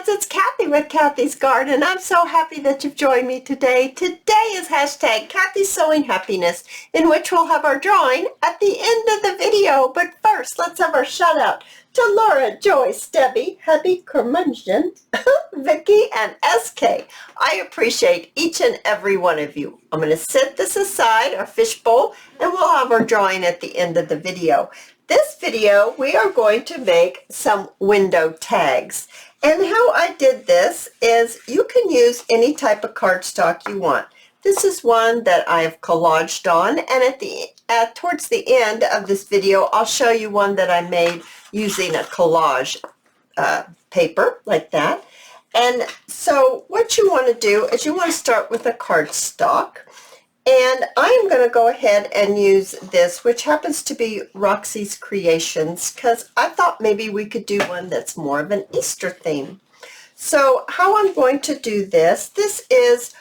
it's Cathy with Cathy's Garden. I'm so happy that you've joined me today. Today is hashtag cathysowinghappiness, in which we'll have our drawing at the end of the video. But first, let's have our shout out to Laura, Joyce, Debbie, Hebby, Curmudgeon, Vicky, and SK. I appreciate each and every one of you. I'm going to set this aside, our fishbowl, and we'll have our drawing at the end of the video. This video, we are going to make some window tags. And how I did this is you can use any type of cardstock you want. This is one that I have collaged on, and towards the end of this video, I'll show you one that I made using a collage paper like that. And so what you want to do is you want to start with a cardstock. And I am going to go ahead and use this, which happens to be Roxy's Creations, because I thought maybe we could do one that's more of an Easter theme. So how I'm going to do this, this is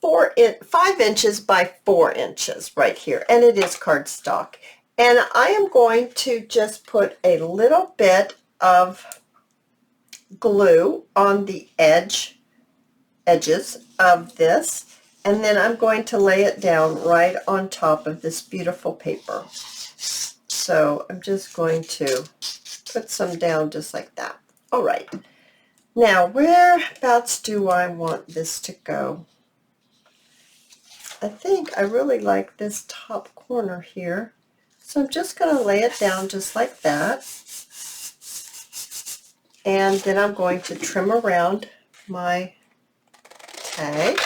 5 inches by 4 inches right here, and it is cardstock. And I am going to just put a little bit of glue on the edges of this. And then I'm going to lay it down right on top of this beautiful paper. So I'm just going to put some down just like that. All right. Now, whereabouts do I want this to go? I think I really like this top corner here. So I'm just going to lay it down just like that. And then I'm going to trim around my tag.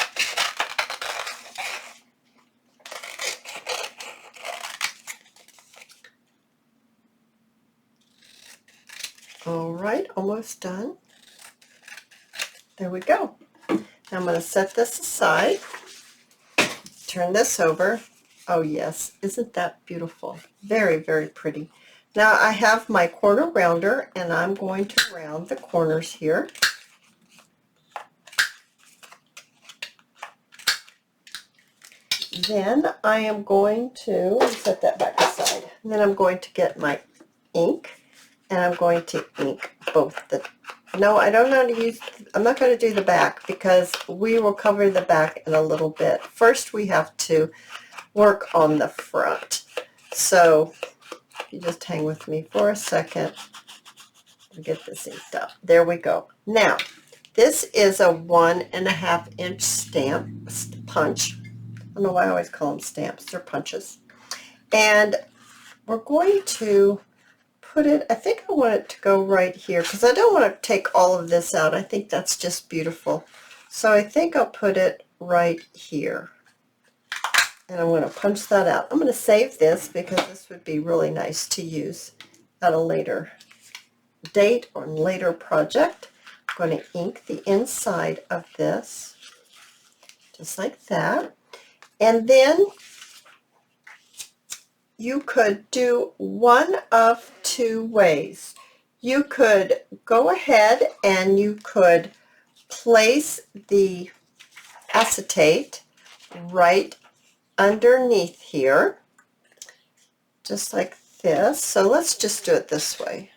All right, almost done. There we go. Now I'm going to set this aside, turn this over. Oh yes, isn't that beautiful? Very, very pretty. Now I have my corner rounder, and I'm going to round the corners here. Then I am going to set that back aside. And then I'm going to get my ink. And I'm going to ink both no, I don't know how to use, I'm not going to do the back because we will cover the back in a little bit. First we have to work on the front. So you just hang with me for a second and get this inked up. There we go. Now, this is a 1.5 inch stamp punch. I don't know why I always call them stamps. They're punches. And we're going to put it, I think I want it to go right here because I don't want to take all of this out. I think that's just beautiful. So I think I'll put it right here. And I'm going to punch that out. I'm going to save this because this would be really nice to use at a later date or later project. I'm going to ink the inside of this just like that. And then you could do one of two ways. You could go ahead and you could place the acetate right underneath here, just like this. So let's just do it this way.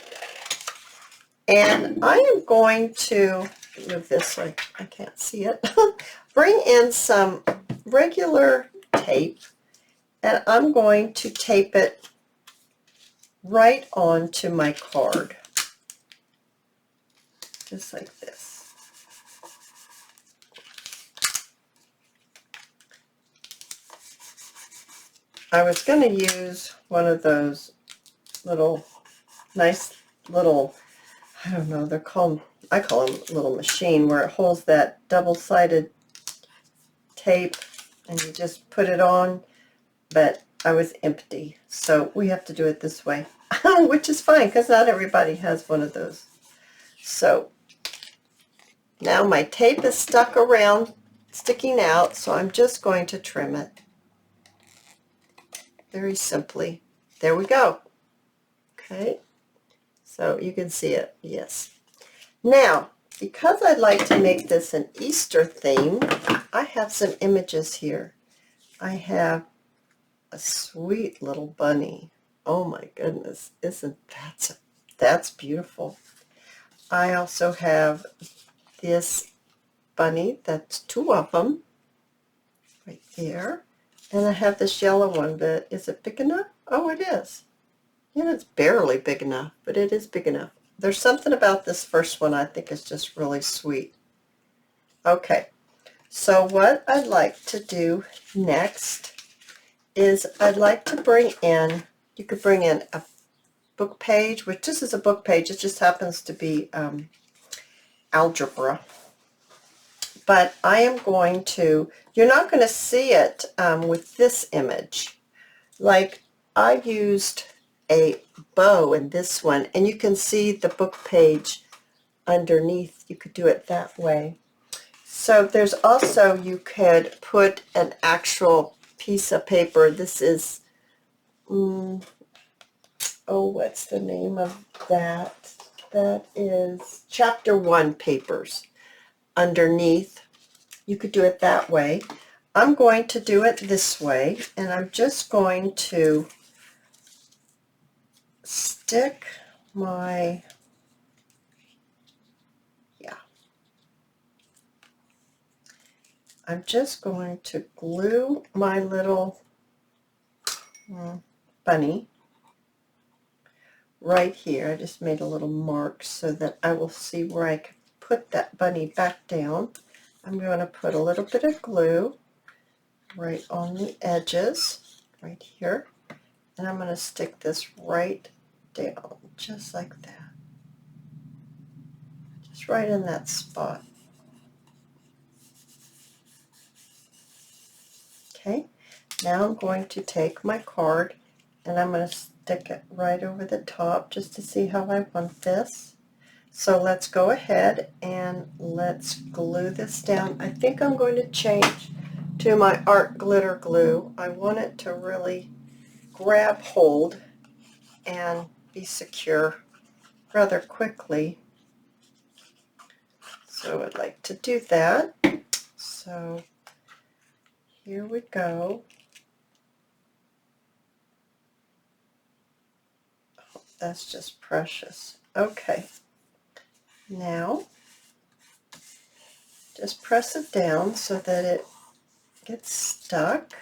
And I am going to move this so I can't see it. Bring in some regular tape. And I'm going to tape it right onto my card, just like this. I was going to use one of those nice little, I don't know, they're called, I call them little machine, where it holds that double-sided tape and you just put it on. But I was empty, so we have to do it this way, which is fine because not everybody has one of those. So now my tape is stuck around, sticking out, so I'm just going to trim it very simply. There we go. Okay, so you can see it. Yes. Now, because I'd like to make this an Easter theme, I have some images here. I have a sweet little bunny. Oh my goodness, isn't that's beautiful. I also have this bunny. That's two of them right there. And I have this yellow one, but is it big enough? Oh, it is. Yeah, it's barely big enough, but it is big enough. There's something about this first one I think is just really sweet. Okay, so what I'd like to do next is I'd like to bring in, you could bring in a book page, which this is a book page, it just happens to be algebra. But I am going to, you're not going to see it with this image. Like I used a bow in this one, and you can see the book page underneath. You could do it that way. So there's also, you could put an actual piece of paper. This is, oh, what's the name of that? That is Chapter 1 papers underneath. You could do it that way. I'm going to do it this way, and I'm just going to stick my, I'm just going to glue my little bunny right here. I just made a little mark so that I will see where I can put that bunny back down. I'm going to put a little bit of glue right on the edges, right here, and I'm going to stick this right down, just like that. Just right in that spot. Okay, now I'm going to take my card and I'm going to stick it right over the top just to see how I want this. So let's go ahead and let's glue this down. I think I'm going to change to my art glitter glue. I want it to really grab hold and be secure rather quickly. So I'd like to do that. So here we go. Oh, that's just precious. Okay. Now, just press it down so that it gets stuck,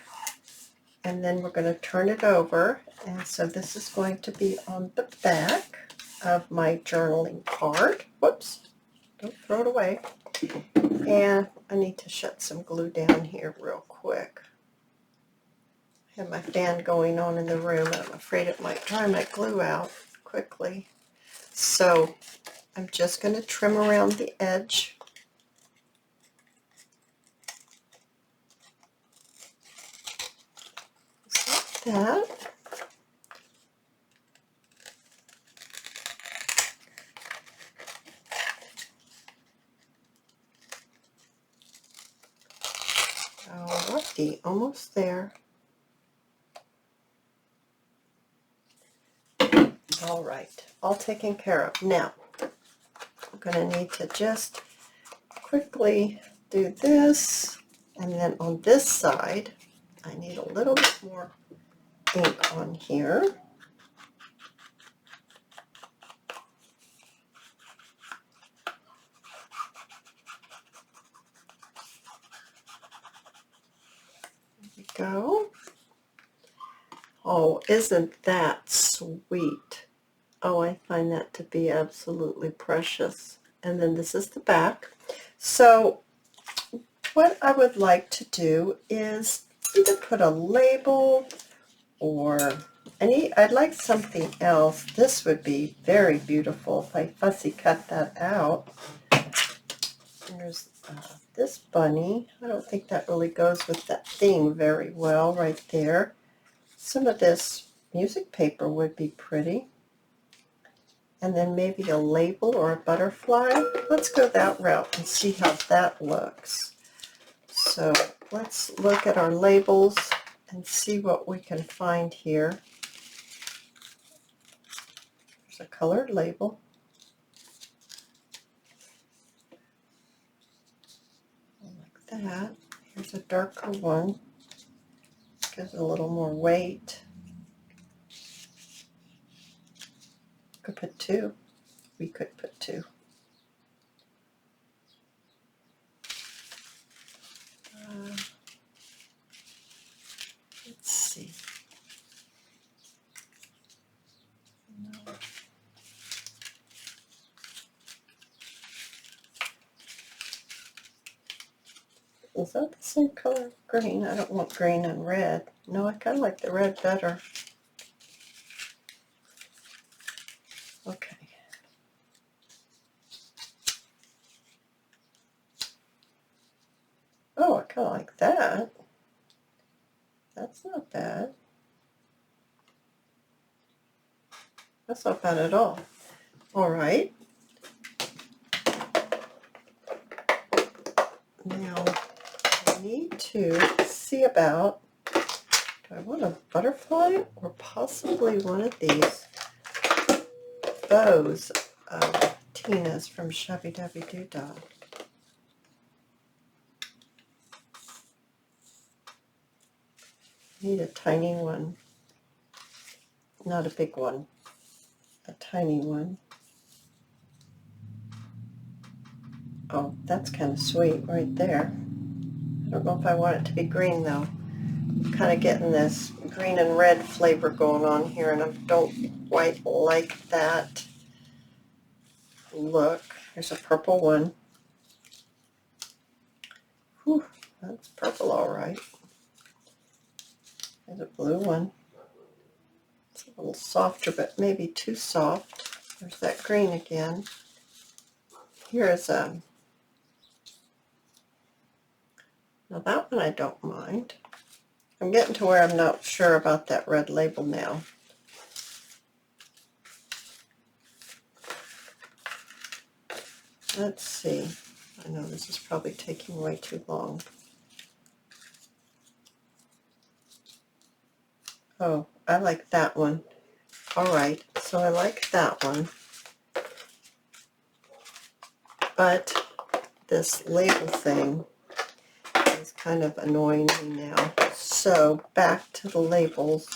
and then we're going to turn it over, and so this is going to be on the back of my journaling card. Whoops, don't throw it away. And I need to shut some glue down here real quick. I have my fan going on in the room, and I'm afraid it might dry my glue out quickly. So I'm just going to trim around the edge. Just like that. Alrighty, almost there. All right, all taken care of. Now, I'm going to need to just quickly do this, and then on this side, I need a little bit more ink on here. There we go. Oh, isn't that sweet? Oh, I find that to be absolutely precious. And then this is the back. So what I would like to do is either put a label or I'd like something else. This would be very beautiful if I fussy cut that out. There's this bunny. I don't think that really goes with that theme very well right there. Some of this music paper would be pretty. And then maybe a label or a butterfly. Let's go that route and see how that looks. So let's look at our labels and see what we can find here. There's a colored label. Like that. Here's a darker one. Gives it a little more weight. Could put two. We could put two. Is that the same color of green? I don't want green and red. No, I kind of like the red better. Okay. Oh, I kind of like that. That's not bad. That's not bad at all. All right. Now, I need to see about, do I want a butterfly or possibly one of these bows of Tina's from Shabby Dabby Doodah? Need a tiny one, not a big one, a tiny one. Oh, that's kind of sweet right there. I don't know if I want it to be green though. I'm kind of getting this green and red flavor going on here, and I don't quite like that look. Here's a purple one. Whew, that's purple all right. There's a blue one. It's a little softer, but maybe too soft. There's that green again. Here's a, now that one I don't mind. I'm getting to where I'm not sure about that red label now. Let's see. I know this is probably taking way too long. Oh, I like that one. All right, so I like that one. But this label thing is kind of annoying me now. So back to the labels.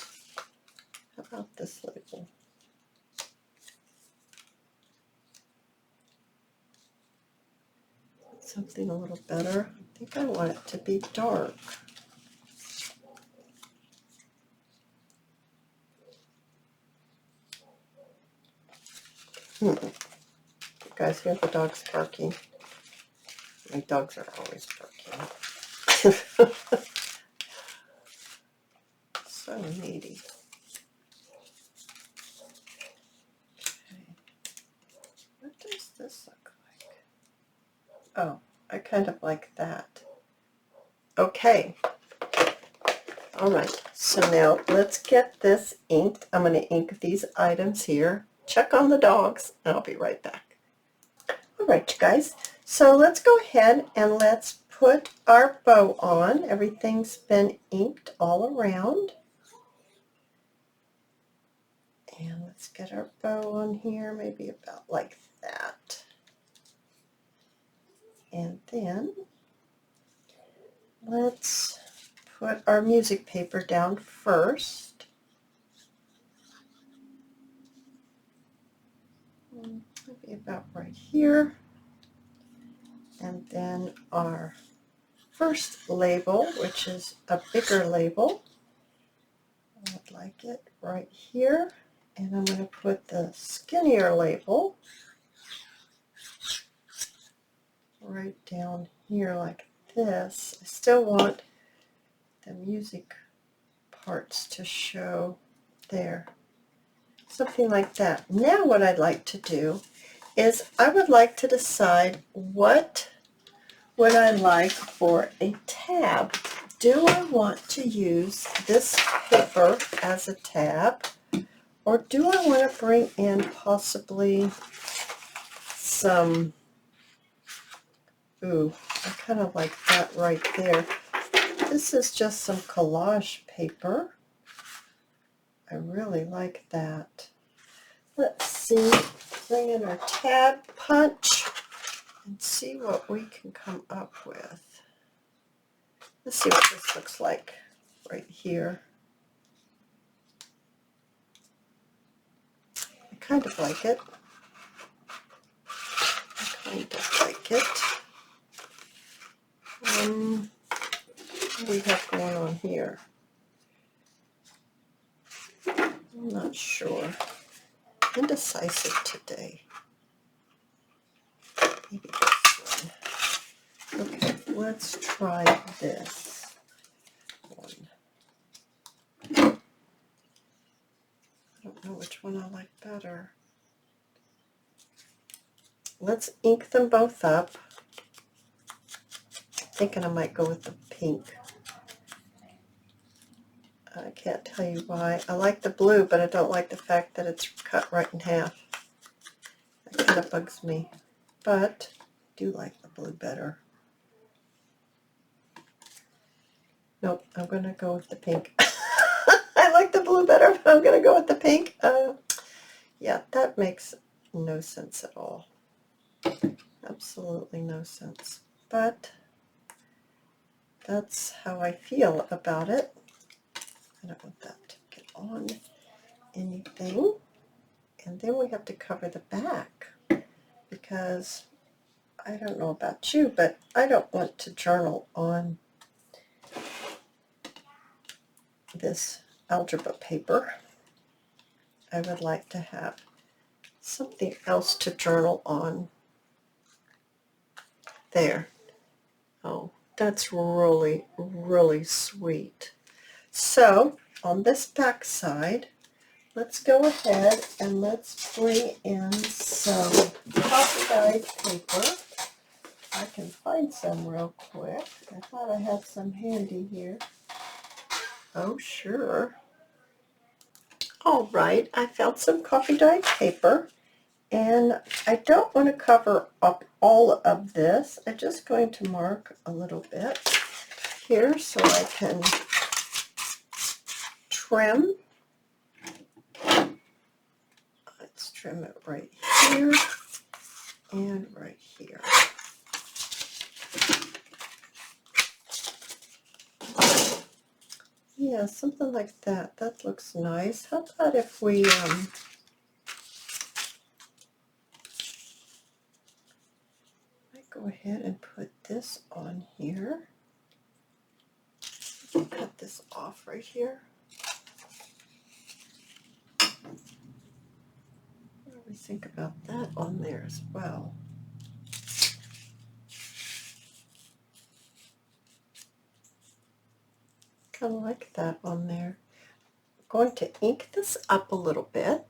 How about this label? Something a little better. I think I want it to be dark. You guys hear the dogs barking? My dogs are always barking. So needy. Okay. What does this look like? Oh, I kind of like that. Okay. All right. So now let's get this inked. I'm going to ink these items here. Check on the dogs, and I'll be right back. All right, you guys. So let's go ahead and let's put our bow on. Everything's been inked all around. And let's get our bow on here, maybe about like that. And then let's put our music paper down first. Maybe about right here. And then our first label, which is a bigger label. I would like it right here. And I'm going to put the skinnier label right down here like this. I still want the music parts to show there. Something like that. Now what I'd like to do is I would like to decide what would I like for a tab. Do I want to use this paper as a tab, or do I want to bring in possibly some, ooh, I kind of like that right there. This is just some collage paper. I really like that. Let's see, bring in our tab punch and see what we can come up with. Let's see what this looks like right here. I kind of like it. I kind of like it. What do we have going on here? I'm not sure. Indecisive today. Maybe this one. Okay, let's try this one. I don't know which one I like better. Let's ink them both up. Thinking I might go with the pink. I can't tell you why. I like the blue, but I don't like the fact that it's cut right in half. That kind of bugs me. But I do like the blue better. Nope, I'm going to go with the pink. I like the blue better, but I'm going to go with the pink. Yeah, that makes no sense at all. Absolutely no sense. But that's how I feel about it. I don't want that to get on anything. And then we have to cover the back because I don't know about you, but I don't want to journal on this algebra paper. I would like to have something else to journal on. There. Oh, that's really, really sweet. So on this back side, let's go ahead and let's bring in some coffee dyed paper. I can find some real quick. I thought I had some handy here. Oh, sure. All right, I found some coffee dyed paper, and I don't want to cover up all of this. I'm just going to mark a little bit here so I can trim. Let's trim it right here and right here. Yeah, something like that. That looks nice. How about if we I go ahead and put this on here. Cut this off right here. What do we think about that on there as well? Kind of like that on there. I'm going to ink this up a little bit.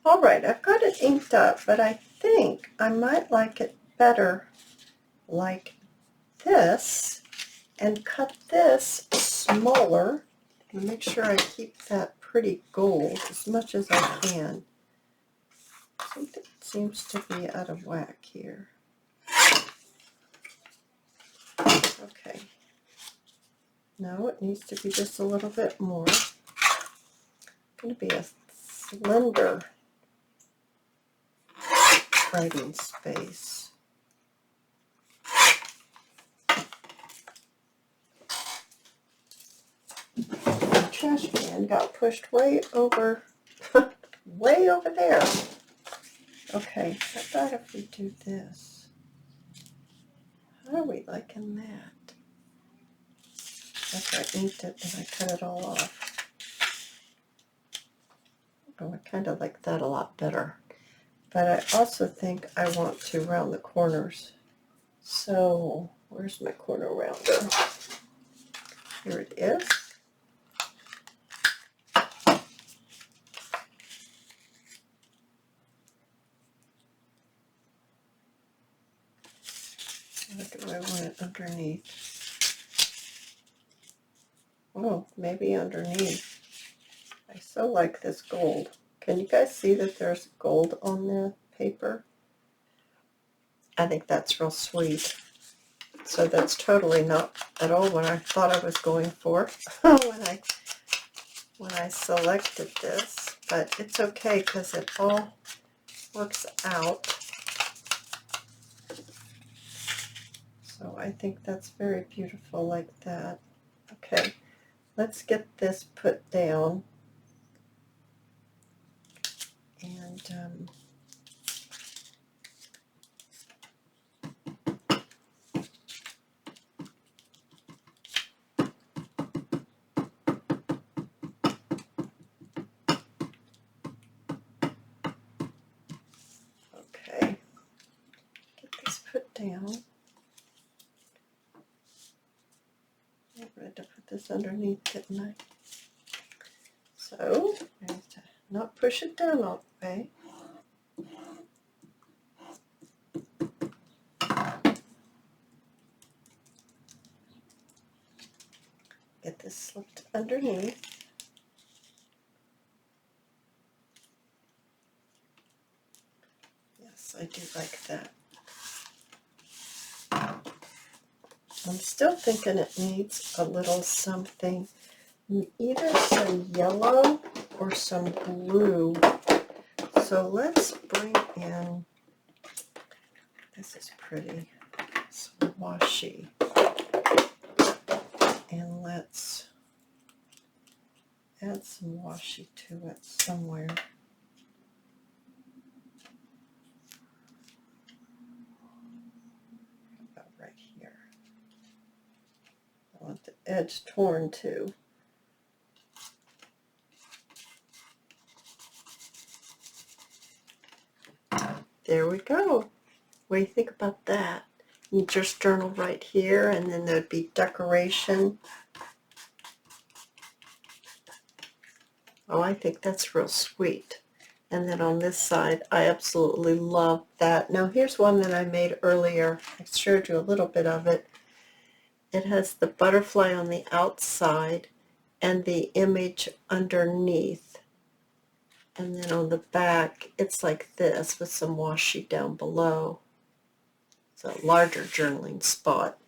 All right, I've got it inked up, but I think I might like it better like this and cut this smaller and make sure I keep that pretty gold as much as I can. Something seems to be out of whack here. Okay. No, it needs to be just a little bit more. It's going to be a slender writing space. The trash can got pushed way over, way over there. Okay, how about if we do this? How are we liking that? After I inked it and I cut it all off. Oh, I kind of like that a lot better. But I also think I want to round the corners. So, where's my corner rounder? Here it is. What do I want it underneath? Oh, maybe underneath. I so like this gold. Can you guys see that there's gold on the paper? I think that's real sweet. So that's totally not at all what I thought I was going for when I selected this, but it's okay because it all works out. So I think that's very beautiful like that. Okay, let's get this put down. And down. I read to put this underneath, didn't I? So I have to not push it down all the way. Get this slipped underneath. Yes, I do like that. I'm still thinking it needs a little something, either some yellow or some blue. So let's bring in, this is pretty, some washi. And let's add some washi to it somewhere. About right here. I want the edge torn too. There we go. What do you think about that? You just journal right here, and then there'd be decoration. Oh, I think that's real sweet. And then on this side, I absolutely love that. Now here's one that I made earlier. I showed you a little bit of it. It has the butterfly on the outside and the image underneath. And then on the back, it's like this with some washi down below. It's a larger journaling spot.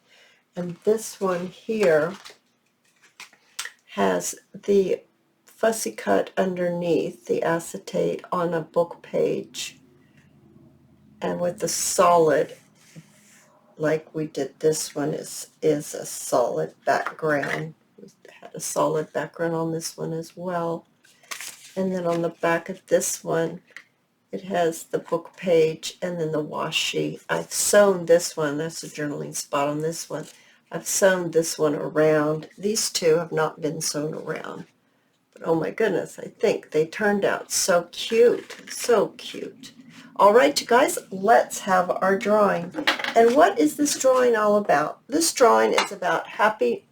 And this one here has the fussy cut underneath, the acetate on a book page. And with the solid, like we did this one, is a solid background. We had a solid background on this one as well. And then on the back of this one, it has the book page and then the washi. I've sewn this one. That's a journaling spot on this one. I've sewn this one around. These two have not been sewn around. But oh my goodness, I think they turned out so cute. So cute. All right, you guys, let's have our drawing. And what is this drawing all about? This drawing is about helping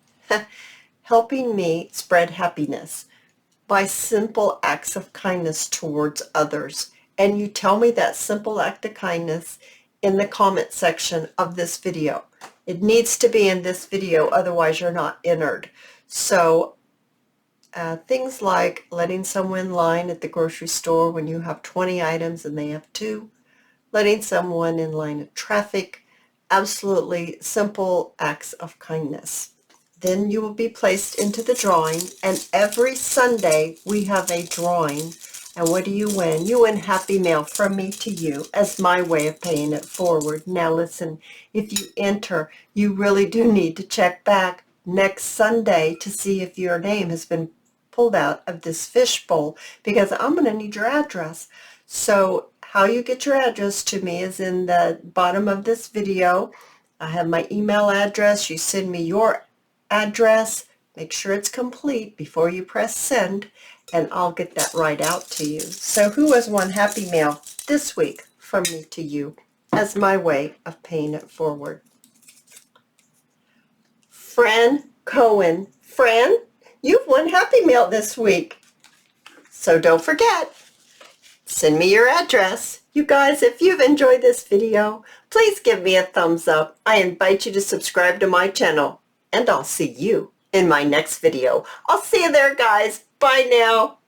me spread happiness by simple acts of kindness towards others. And you tell me that simple act of kindness in the comment section of this video. It needs to be in this video, otherwise you're not entered. So things like letting someone in line at the grocery store when you have 20 items and they have 2, letting someone in line of traffic, absolutely simple acts of kindness. Then you will be placed into the drawing, and every Sunday we have a drawing. And what do you win? You win Happy Mail from me to you as my way of paying it forward. Now listen, if you enter, you really do need to check back next Sunday to see if your name has been pulled out of this fishbowl, because I'm going to need your address. So how you get your address to me is in the bottom of this video. I have my email address. You send me your address, make sure it's complete before you press send, and I'll get that right out to you. So who has won Happy Mail this week from me to you as my way of paying it forward? Fran Cohen. Fran, you've won Happy Mail this week. So don't forget, send me your address. You guys, if you've enjoyed this video, please give me a thumbs up. I invite you to subscribe to my channel. And I'll see you in my next video. I'll see you there, guys. Bye now.